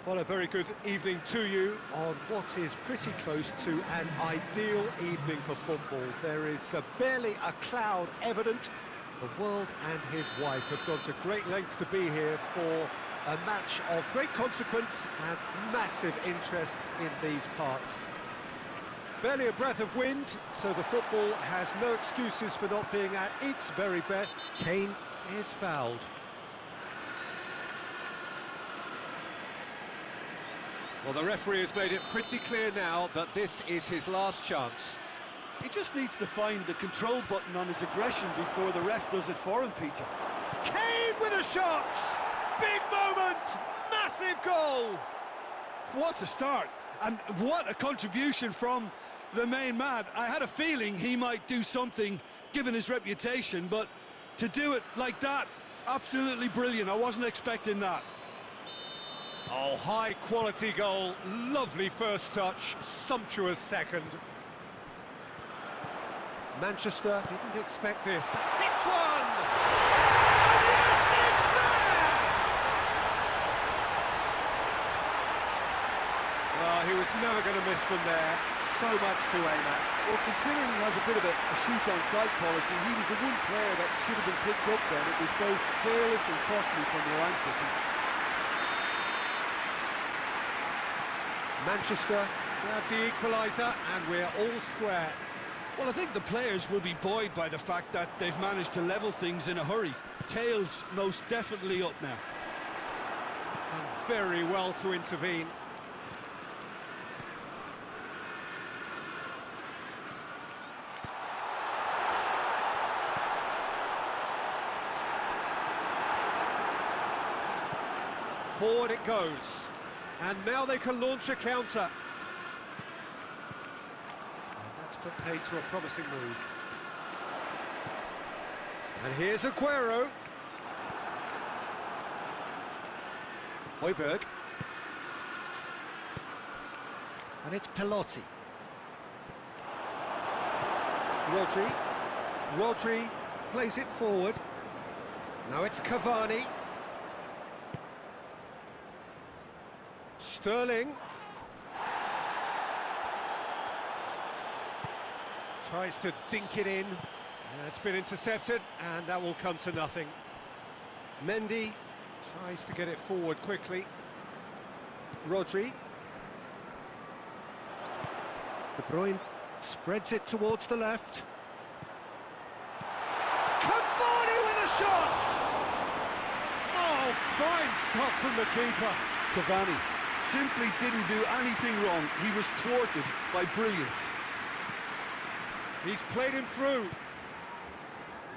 Well, a very good evening to you on what is pretty close to an ideal evening for football. There is barely a cloud evident. The world and his wife have gone to great lengths to be here for a match of great consequence and massive interest in these parts. Barely a breath of wind, so the football has no excuses for not being at its very best. Kane is fouled. Well, the referee has made it pretty clear now that this is his last chance. He just needs to find the control button on his aggression before the ref does it for him, Peter. Kane with a shot! Big moment! Massive goal! What a start! And what a contribution from the main man. I had a feeling he might do something, given his reputation, but to do it like that, absolutely brilliant. I wasn't expecting that. Oh, high-quality goal, lovely first touch, sumptuous second. Manchester didn't expect this. Hits one! And yes, it's there! Well, he was never going to miss from there. So much to aim at. Well, considering he has a bit of a shoot-on-sight policy, he was the one player that should have been picked up then. It was both careless and costly from where I'm sitting. Manchester grab the equaliser and we're all square. Well, I think the players will be buoyed by the fact that they've managed to level things in a hurry. Tails most definitely up now. Done very well to intervene. Forward it goes. And now they can launch a counter. And that's put paid to a promising move. And here's Aguero. Højbjerg. And it's Pelotti. Rodri plays it forward. Now it's Cavani. Sterling tries to dink it in. It's been intercepted, and that will come to nothing. Mendy tries to get it forward quickly. Rodri. De Bruyne spreads it towards the left. Cavani with a shot! Oh, fine stop from the keeper. Cavani simply didn't do anything wrong. He was thwarted by brilliance. He's played him through.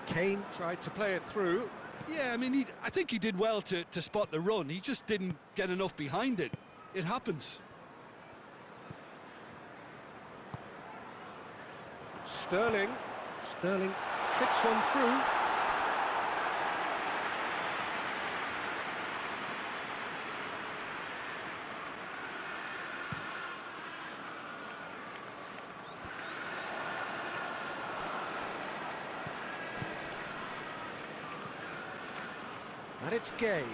Kane tried to play it through. Yeah, I mean, I think he did well to spot the run. He just didn't get enough behind it. It happens. Sterling clips one through. And it's Gay.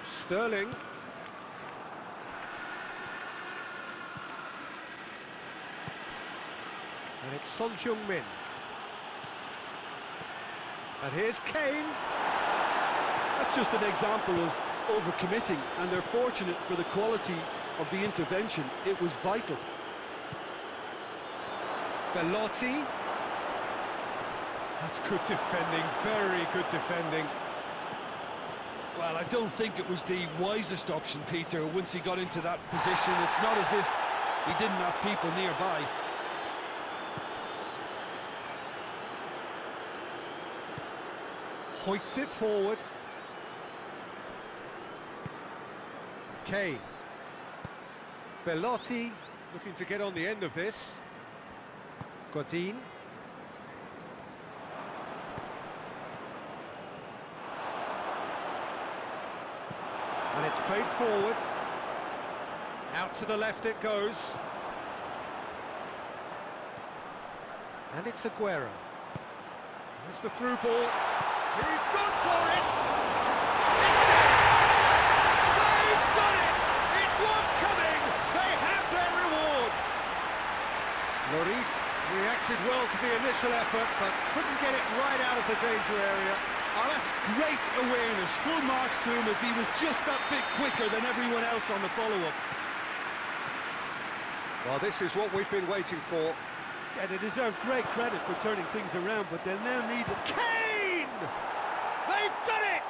Sterling. And it's Son Heung-min. And here's Kane. That's just an example of overcommitting, and they're fortunate for the quality of the intervention. It was vital. Belotti. That's good defending, very good defending. Well, I don't think it was the wisest option, Peter, once he got into that position. It's not as if he didn't have people nearby. Hoists it forward. Kane. Belotti looking to get on the end of this. Godin. And it's played forward. Out to the left it goes. And it's Aguero. There's the through ball. He's gone for it! It's in! responded well to the initial effort, but couldn't get it right out of the danger area. Oh, that's great awareness. Full marks to him as he was just that bit quicker than everyone else on the follow-up. Well, this is what we've been waiting for. Yeah, they deserve great credit for turning things around, but they'll now need it. Kane! They've done it!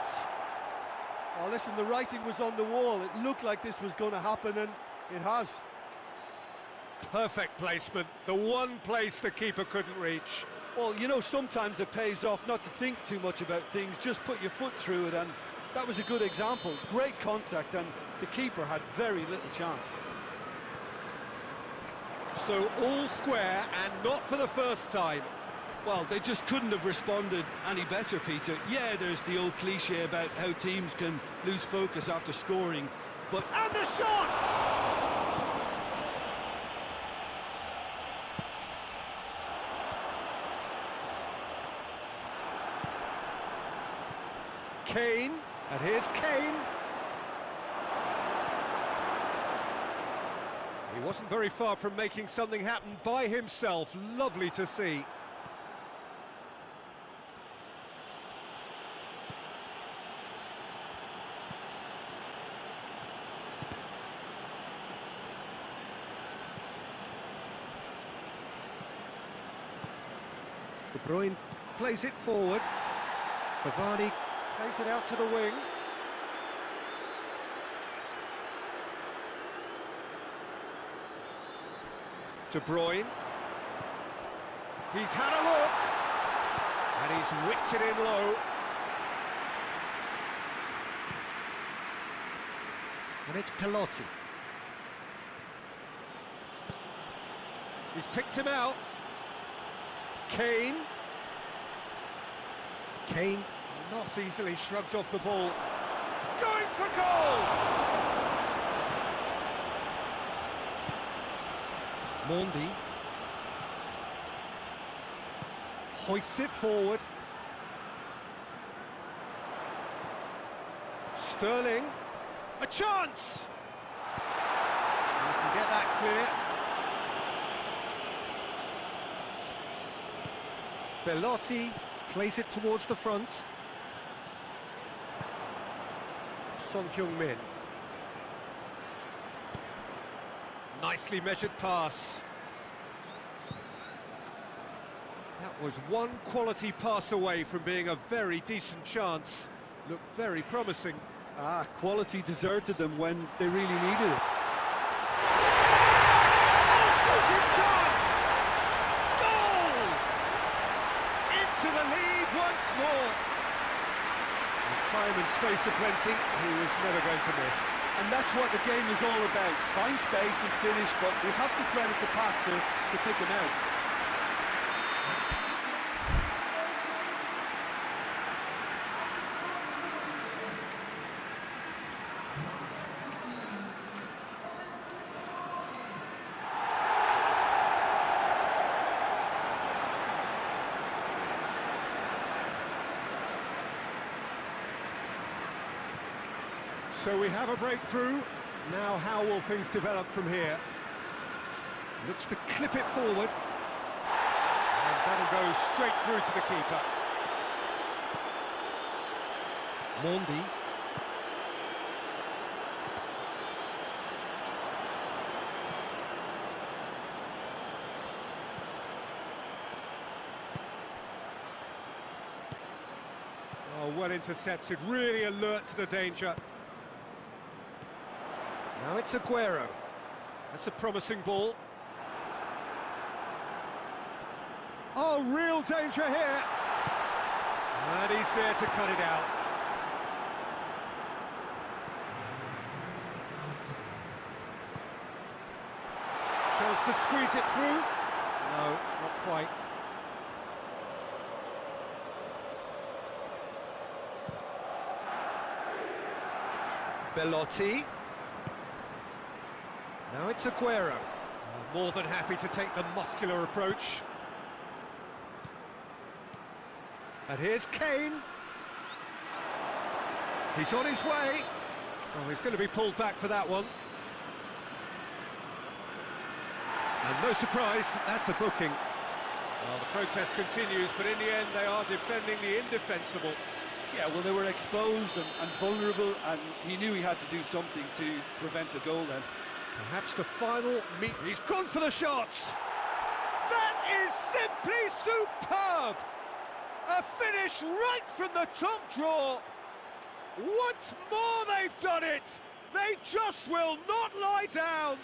Oh, listen, the writing was on the wall. It looked like this was going to happen, and it has. Perfect placement, the one place the keeper couldn't reach. Well, you know, sometimes it pays off not to think too much about things, just put your foot through it, and that was a good example. Great contact, and the keeper had very little chance. So all square, and not for the first time. Well, they just couldn't have responded any better, Peter. Yeah, there's the old cliche about how teams can lose focus after scoring, but... And the shot! Kane, and here's Kane. He wasn't very far from making something happen by himself. Lovely to see. De Bruyne plays it forward. Cavani plays it out to the wing. De Bruyne. He's had a look. And he's whipped it in low. And it's Pelotti. He's picked him out. Kane. Kane not easily shrugged off the ball. Going for goal! Mondi hoists it forward. Sterling, a chance! You can get that clear. Belotti plays it towards the front. Son Heung-min. Nicely measured pass. That was one quality pass away from being a very decent chance. Looked very promising. Quality deserted them when they really needed it. Oh, shooting chance! Goal! Into the lead once more. With time and space aplenty, he was never going to miss. And that's what the game is all about. Find space and finish, but we have to credit the passer to pick him out. So we have a breakthrough. Now how will things develop from here? Looks to clip it forward. And that'll go straight through to the keeper. Mondi. Oh, well intercepted, really alert to the danger. Now it's Aguero. That's a promising ball. Oh, real danger here. And he's there to cut it out. Chose to squeeze it through. No, not quite. Belotti. Now it's Aguero. More than happy to take the muscular approach. And here's Kane. He's on his way. Oh, he's going to be pulled back for that one. And no surprise, that's a booking. Well, the protest continues, but in the end they are defending the indefensible. Yeah, well, they were exposed and vulnerable, and he knew he had to do something to prevent a goal then. Perhaps the final meet. He's gone for the shots! That is simply superb! A finish right from the top draw! Once more they've done it! They just will not lie down!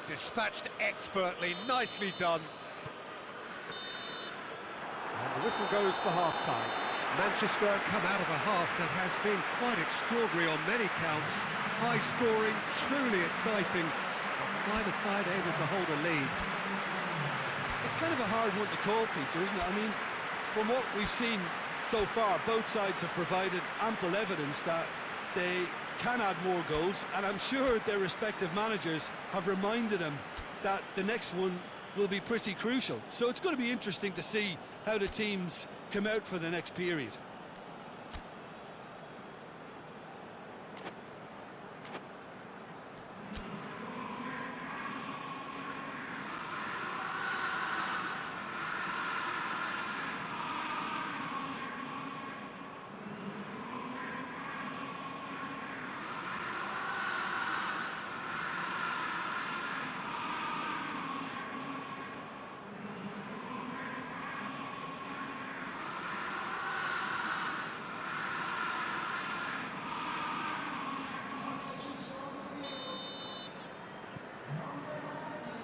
Dispatched expertly, nicely done. And the whistle goes for half-time. Manchester come out of a half that has been quite extraordinary on many counts. High scoring, truly exciting. Neither side able to hold a lead. It's kind of a hard one to call, Peter, isn't it? I mean, from what we've seen so far, both sides have provided ample evidence that they can add more goals, and I'm sure their respective managers have reminded them that the next one will be pretty crucial. So it's going to be interesting to see how the teams come out for the next period.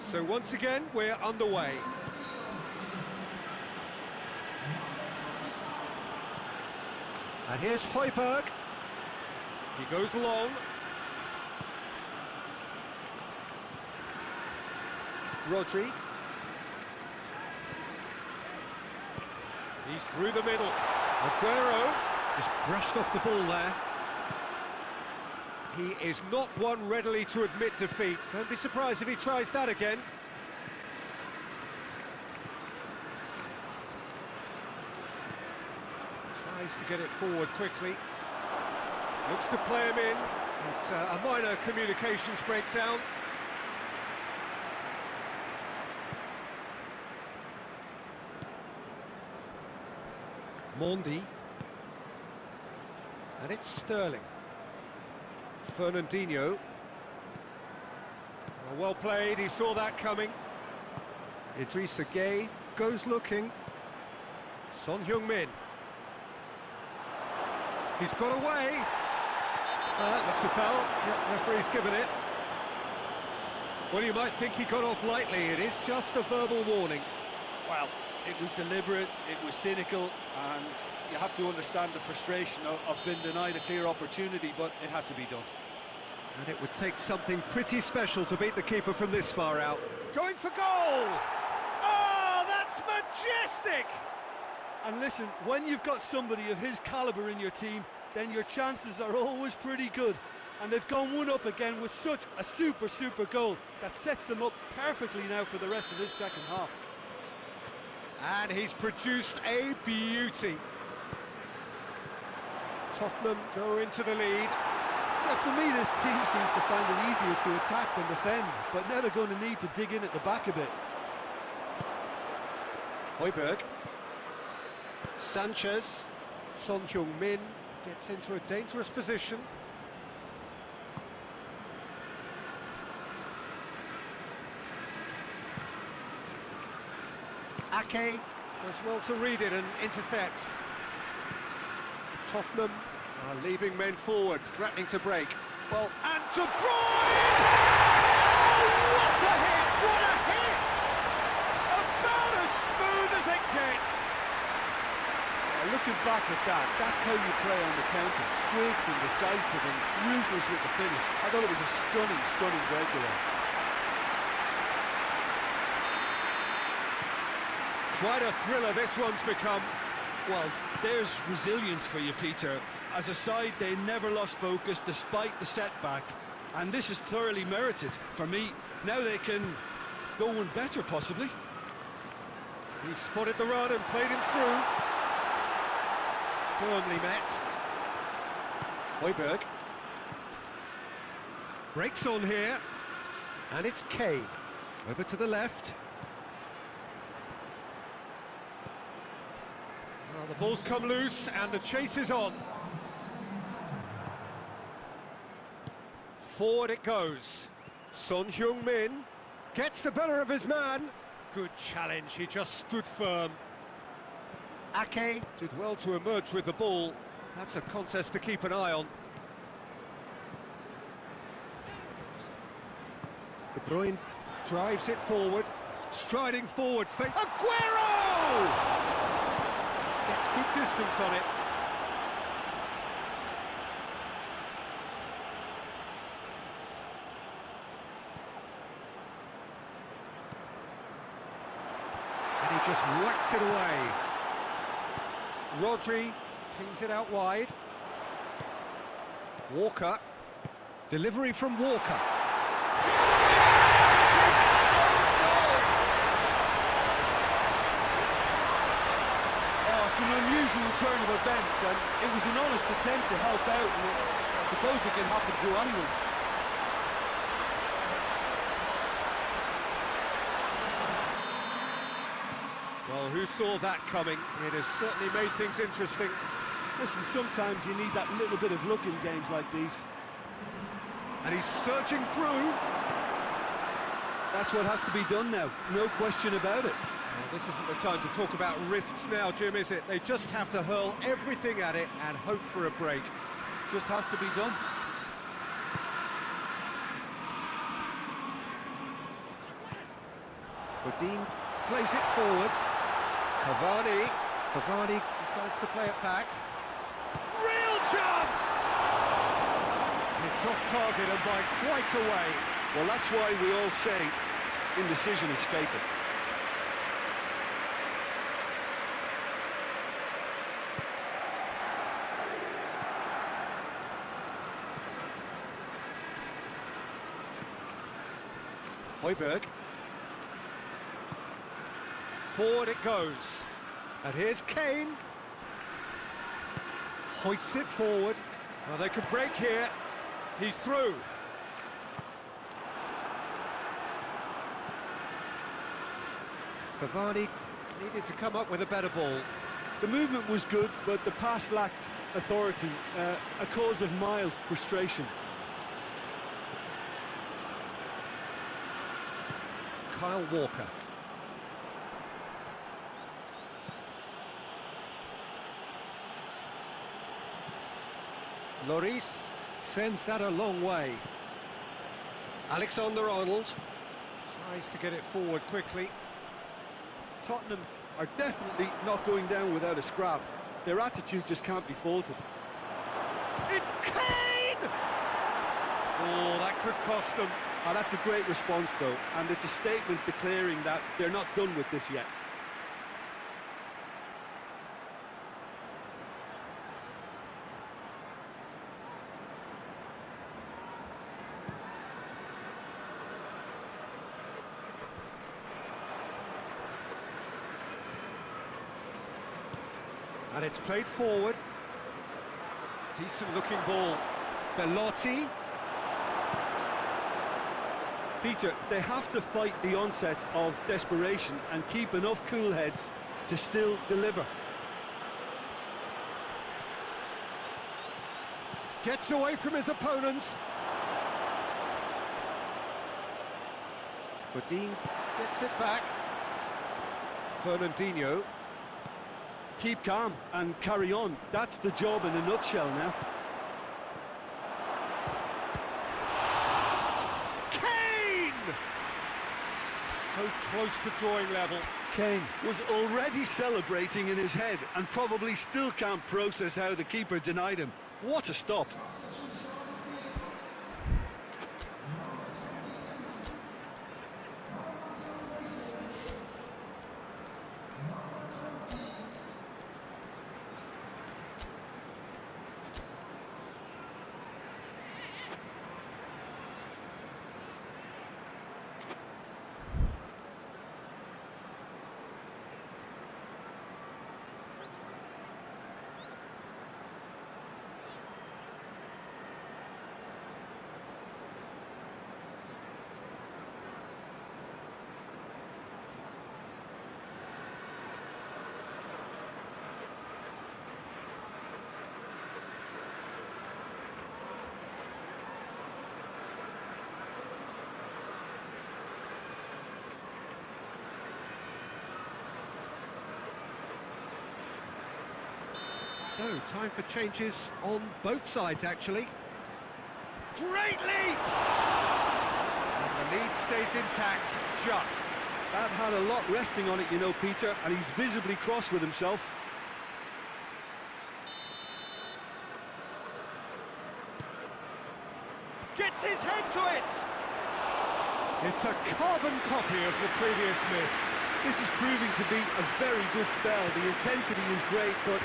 So once again, we're underway. And here's Højbjerg. He goes long. Rodri. He's through the middle. Aguero just brushed off the ball there. He is not one readily to admit defeat. Don't be surprised if he tries that again. Tries to get it forward quickly. Looks to play him in. It's a minor communications breakdown. Mondi. And it's Sterling. Fernandinho. Well played, he saw that coming. Idrissa Gueye goes looking. Son Heung-min. He's got away. Looks a foul. Yep, referee's given it. Well, you might think he got off lightly. It is just a verbal warning. Well, it was deliberate, it was cynical, and you have to understand the frustration of being denied a clear opportunity, but it had to be done. And it would take something pretty special to beat the keeper from this far out. Going for goal! Oh, that's majestic! And listen, when you've got somebody of his calibre in your team, then your chances are always pretty good. And they've gone one up again with such a super goal that sets them up perfectly now for the rest of this second half. And he's produced a beauty. Tottenham go into the lead. Yeah, for me, this team seems to find it easier to attack than defend, but now they're going to need to dig in at the back a bit. Højbjerg. Sanchez. Son Heung-min gets into a dangerous position. Ake does well to read it and intercepts. Tottenham are leaving men forward, threatening to break. Well, and De Bruyne! Oh, what a hit! What a hit! About as smooth as it gets. Looking back at that, that's how you play on the counter. Quick and decisive and ruthless with the finish. I thought it was a stunning breakaway. Quite a thriller this one's become. Well, there's resilience for you, Peter. As a side, they never lost focus despite the setback, and this is thoroughly merited. For me, now they can go one better, possibly. He spotted the run and played him through. Firmly met. Højbjerg. Breaks on here. And it's Kane. Over to the left. Well, the ball's come loose and the chase is on. Forward it goes. Son Heung-min gets the better of his man. Good challenge, he just stood firm. Ake did well to emerge with the ball. That's a contest to keep an eye on. De Bruyne drives it forward, striding forward. Aguero! Gets good distance on it. And he just whacks it away. Rodri pings it out wide. Walker. Delivery from Walker. Oh, it's an unusual turn of events, and it was an honest attempt to help out, and I suppose it can happen to anyone. Well, who saw that coming? It has certainly made things interesting. Listen, sometimes you need that little bit of luck in games like these. And he's surging through. That's what has to be done now, no question about it. Well, this isn't the time to talk about risks now, Jim, is it? They just have to hurl everything at it and hope for a break. Just has to be done. Godin plays it forward. Cavani decides to play it back. Real chance! It's off target and by quite a way. Well, that's why we all say indecision is fatal. Højbjerg. Forward it goes. And here's Kane. Hoists it forward. Well, they could break here. He's through. Cavani needed to come up with a better ball. The movement was good, but the pass lacked authority, a cause of mild frustration. Kyle Walker. Lloris sends that a long way. Alexander-Arnold tries to get it forward quickly. Tottenham are definitely not going down without a scrap. Their attitude just can't be faulted. It's Kane! Oh, that could cost them. Oh, that's a great response, though, and it's a statement declaring that they're not done with this yet. And it's played forward. Decent looking ball. Belotti. Peter, they have to fight the onset of desperation and keep enough cool heads to still deliver. Gets away from his opponents. Godin gets it back. Fernandinho. Keep calm and carry on. That's the job in a nutshell now. Kane! So close to drawing level. Kane was already celebrating in his head and probably still can't process how the keeper denied him. What a stop. So, time for changes on both sides, actually. Great leap! And the lead stays intact, just. That had a lot resting on it, you know, Peter, and he's visibly cross with himself. Gets his head to it! It's a carbon copy of the previous miss. This is proving to be a very good spell. The intensity is great, but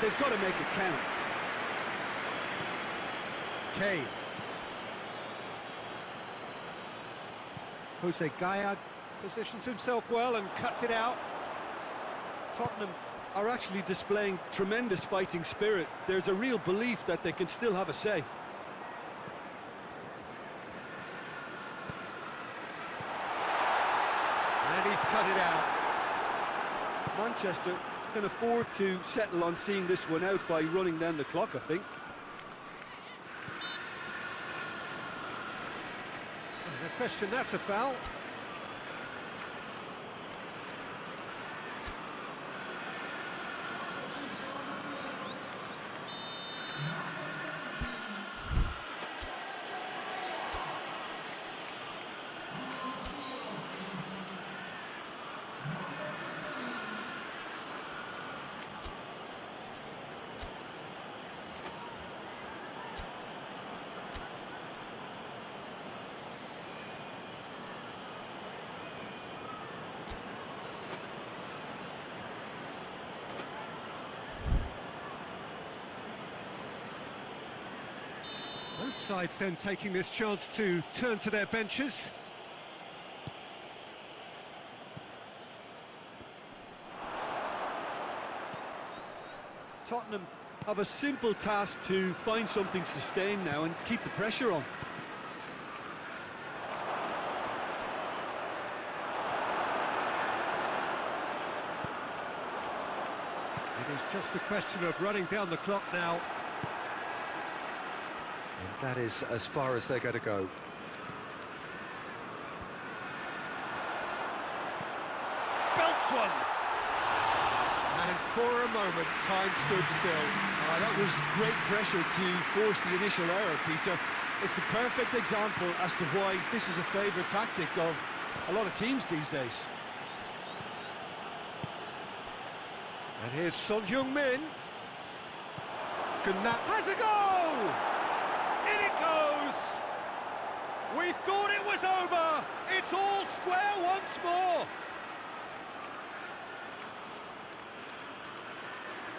they've got to make it count. Kane. Jose Gaya positions himself well and cuts it out. Tottenham are actually displaying tremendous fighting spirit. There's a real belief that they can still have a say. And he's cut it out. Manchester can afford to settle on seeing this one out by running down the clock, I think. No question, that's a foul. Both sides then taking this chance to turn to their benches. Tottenham have a simple task to find something sustained now and keep the pressure on. It is just a question of running down the clock now. And that is as far as they're going to go. Belts one! And for a moment, time stood still. That was great pressure to force the initial error, Peter. It's the perfect example as to why this is a favourite tactic of a lot of teams these days. And here's Son Heung-min. Gnab has a goal! In it goes! We thought it was over! It's all square once more!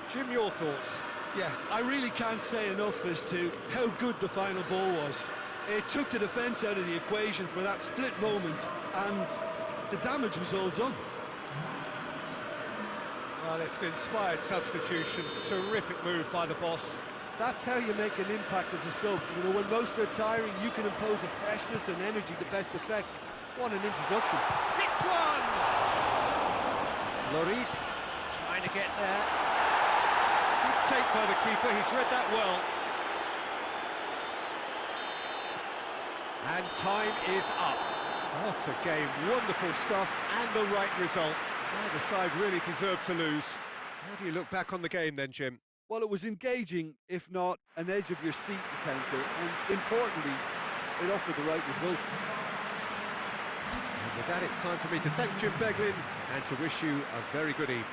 Jim, your thoughts? Yeah, I really can't say enough as to how good the final ball was. It took the defence out of the equation for that split moment, and the damage was all done. Well, it's an inspired substitution. Terrific move by the boss. That's how you make an impact as a sub. You know, when most are tiring, you can impose a freshness and energy to best effect. What an introduction. Hits one! Lloris trying to get there. Good take by the keeper, he's read that well. And time is up. What a game, wonderful stuff, and the right result. Neither side really deserved to lose. How do you look back on the game then, Jim? Well, it was engaging, if not an edge-of-your-seat encounter, and importantly, it offered the right result. And with that, it's time for me to thank Jim Beglin and to wish you a very good evening.